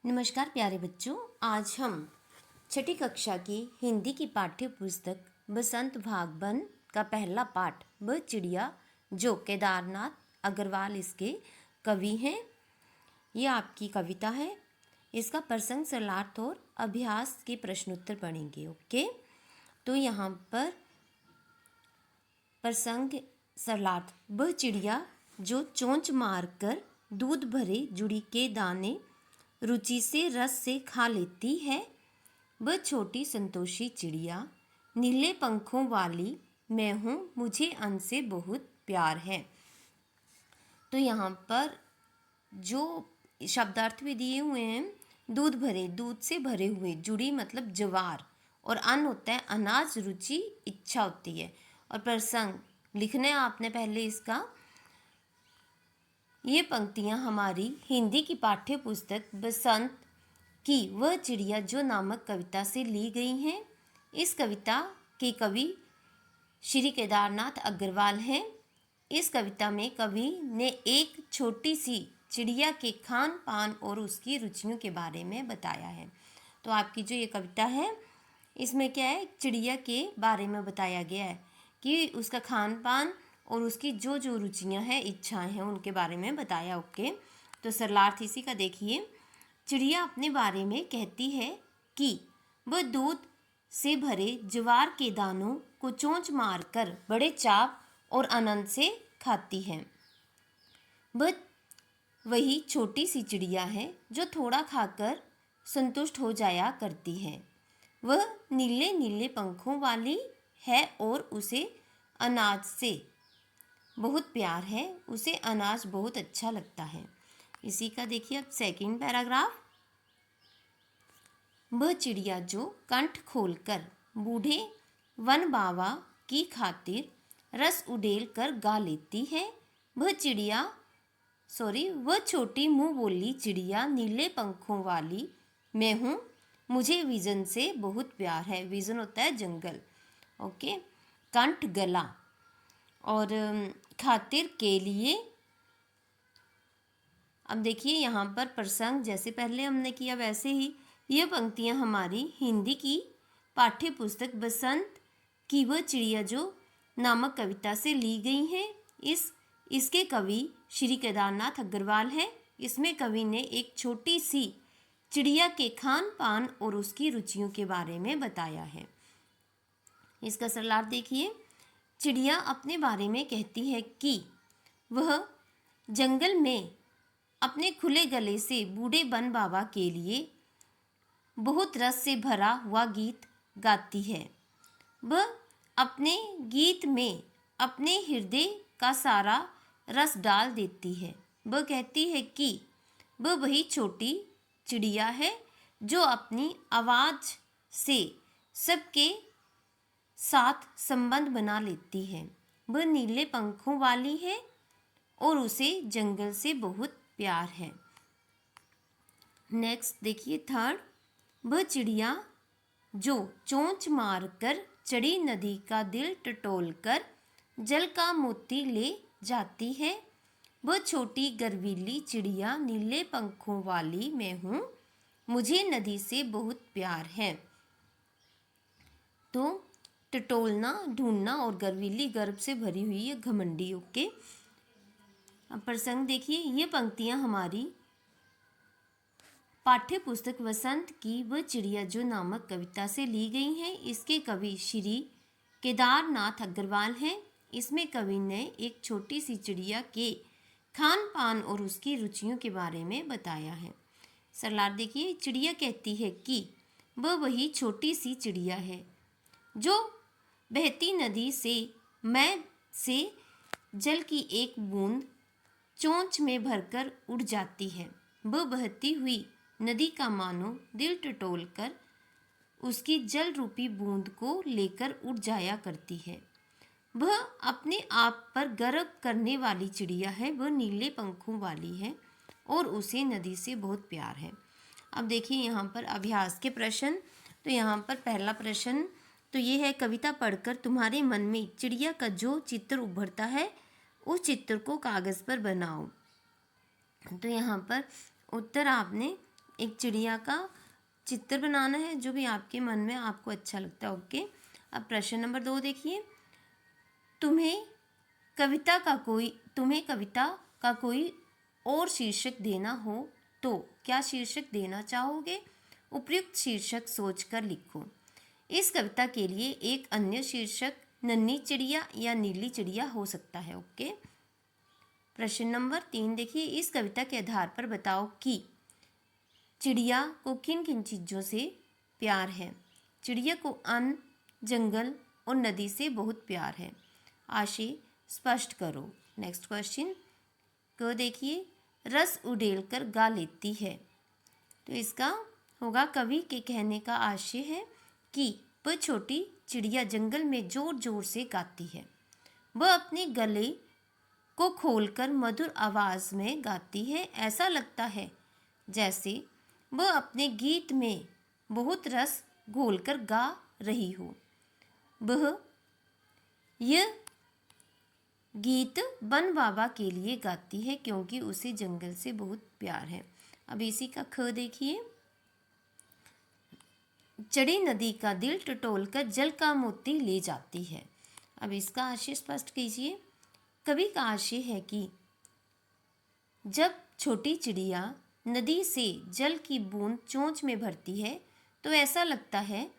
नमस्कार प्यारे बच्चों, आज हम छठी कक्षा की हिंदी की पाठ्य पुस्तक बसंत भाग 1 का पहला पाठ वह चिड़िया जो केदारनाथ अग्रवाल इसके कवि हैं। ये आपकी कविता है। इसका प्रसंग सरलार्थ और अभ्यास के प्रश्नोत्तर पढ़ेंगे। ओके, तो यहाँ पर प्रसंग सरलार्थ। वह चिड़िया जो चोंच मारकर दूध भरे जुड़ी के दाने रुचि से रस से खा लेती है, वह छोटी संतोषी चिड़िया नीले पंखों वाली मैं हूँ, मुझे अन्न से बहुत प्यार है। तो यहाँ पर जो शब्दार्थ भी दिए हुए हैं, दूध भरे, दूध से भरे हुए, जुड़ी मतलब जवार, और अन्न होता है अनाज, रुचि इच्छा होती है। और प्रसंग लिखना है आपने पहले इसका। ये पंक्तियाँ हमारी हिंदी की पाठ्य पुस्तक बसंत की वह चिड़िया जो नामक कविता से ली गई हैं। इस कविता के कवि श्री केदारनाथ अग्रवाल हैं। इस कविता में कवि ने एक छोटी सी चिड़िया के खान पान और उसकी रुचियों के बारे में बताया है। तो आपकी जो ये कविता है, इसमें क्या है, चिड़िया के बारे में बताया गया है कि उसका खान पान और उसकी जो जो रुचियाँ हैं, इच्छाएं हैं, उनके बारे में बताया। ओके, तो सरलार्थ इसी का देखिए। चिड़िया अपने बारे में कहती है कि वह दूध से भरे ज्वार के दानों को चोंच मारकर बड़े चाव और आनंद से खाती है। वह वही छोटी सी चिड़िया है जो थोड़ा खाकर संतुष्ट हो जाया करती है। वह नीले नीले पंखों वाली है और उसे अनाज से बहुत प्यार है, उसे अनाज बहुत अच्छा लगता है। इसी का देखिए अब सेकंड पैराग्राफ। वह चिड़िया जो कंठ खोलकर बूढ़े वन बावा की खातिर रस उडेल कर गा लेती है, वह छोटी मुंह बोली चिड़िया नीले पंखों वाली मैं हूँ, मुझे विजन से बहुत प्यार है। विजन होता है जंगल। ओके, कंठ गला और खातिर के लिए। अब देखिए यहाँ पर प्रसंग जैसे पहले हमने किया वैसे ही ये पंक्तियाँ हमारी हिंदी की पाठ्य पुस्तक बसंत की वह चिड़िया जो नामक कविता से ली गई हैं। इसके कवि श्री केदारनाथ अग्रवाल हैं। इसमें कवि ने एक छोटी सी चिड़िया के खान पान और उसकी रुचियों के बारे में बताया है। इसका सरलार्थ देखिए। चिड़िया अपने बारे में कहती है कि वह जंगल में अपने खुले गले से बूढ़े वन बाबा के लिए बहुत रस से भरा हुआ गीत गाती है। वह अपने गीत में अपने हृदय का सारा रस डाल देती है। वह कहती है कि वह वही छोटी चिड़िया है जो अपनी आवाज़ से सबके साथ संबंध बना लेती है। वह नीले पंखों वाली है और उसे जंगल से बहुत प्यार है। नेक्स्ट देखिए थर्ड। वह चिड़िया जो चोंच मारकर चढ़ी नदी का दिल टटोल कर जल का मोती ले जाती है, वह छोटी गर्वीली चिड़िया नीले पंखों वाली मैं हूँ, मुझे नदी से बहुत प्यार है। तो टटोलना, ढूंढना और गर्वीली गर्भ से भरी हुई है घमंडी। ओके, अब प्रसंग देखिए। ये पंक्तियाँ हमारी पाठ्य पुस्तक वसंत की वह चिड़िया जो नामक कविता से ली गई हैं। इसके कवि श्री केदारनाथ अग्रवाल हैं। इसमें कवि ने एक छोटी सी चिड़िया के खान पान और उसकी रुचियों के बारे में बताया है। सरलार्थ देखिए। चिड़िया कहती है कि वह वही छोटी सी चिड़िया है जो बहती नदी से जल की एक बूंद चोंच में भरकर उड़ जाती है। वह बहती हुई नदी का मानो दिल टटोल कर उसकी जल रूपी बूंद को लेकर उड़ जाया करती है। वह अपने आप पर गर्व करने वाली चिड़िया है। वह नीले पंखों वाली है और उसे नदी से बहुत प्यार है। अब देखिए यहाँ पर अभ्यास के प्रश्न। तो यहाँ पर पहला प्रश्न तो ये है, कविता पढ़कर तुम्हारे मन में चिड़िया का जो चित्र उभरता है उस चित्र को कागज़ पर बनाओ। तो यहाँ पर उत्तर आपने एक चिड़िया का चित्र बनाना है जो भी आपके मन में आपको अच्छा लगता है। ओके, अब प्रश्न नंबर 2 देखिए। तुम्हें कविता का कोई और शीर्षक देना हो तो क्या शीर्षक देना चाहोगे? उपयुक्त शीर्षक सोचकर लिखो। इस कविता के लिए एक अन्य शीर्षक नन्ही चिड़िया या नीली चिड़िया हो सकता है। ओके, प्रश्न नंबर 3 देखिए। इस कविता के आधार पर बताओ कि चिड़िया को किन किन चीज़ों से प्यार है। चिड़िया को अन्न, जंगल और नदी से बहुत प्यार है। आशय स्पष्ट करो। नेक्स्ट क्वेश्चन को देखिए। रस उड़ेलकर गा लेती है। तो इसका होगा कवि के कहने का आशय है कि वह छोटी चिड़िया जंगल में जोर जोर से गाती है। वह अपने गले को खोलकर मधुर आवाज़ में गाती है। ऐसा लगता है जैसे वह अपने गीत में बहुत रस घोलकर गा रही हो। वह यह गीत वन बाबा के लिए गाती है क्योंकि उसे जंगल से बहुत प्यार है। अब इसी का ख देखिए। चढ़ी नदी का दिल टटोलकर जल का मोती ले जाती है। अब इसका आशय स्पष्ट कीजिए। कवि का आशय है कि जब छोटी चिड़िया नदी से जल की बूंद चोंच में भरती है तो ऐसा लगता है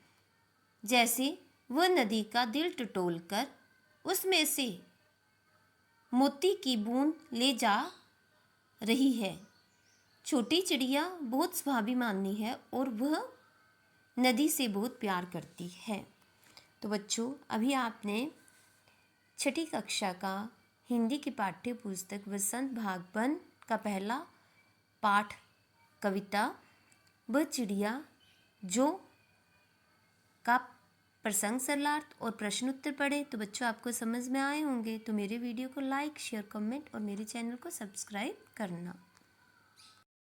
जैसे वह नदी का दिल टटोलकर उसमें से मोती की बूंद ले जा रही है। छोटी चिड़िया बहुत स्वाभिमानी है और वह नदी से बहुत प्यार करती है। तो बच्चों, अभी आपने छठी कक्षा का हिंदी की पाठ्य पुस्तक बसंत भाग 1 का पहला पाठ कविता वह चिड़िया जो का प्रसंग सरलार्थ और प्रश्न उत्तर पढ़े। तो बच्चों, आपको समझ में आए होंगे। तो मेरे वीडियो को लाइक, शेयर, कमेंट और मेरे चैनल को सब्सक्राइब करना।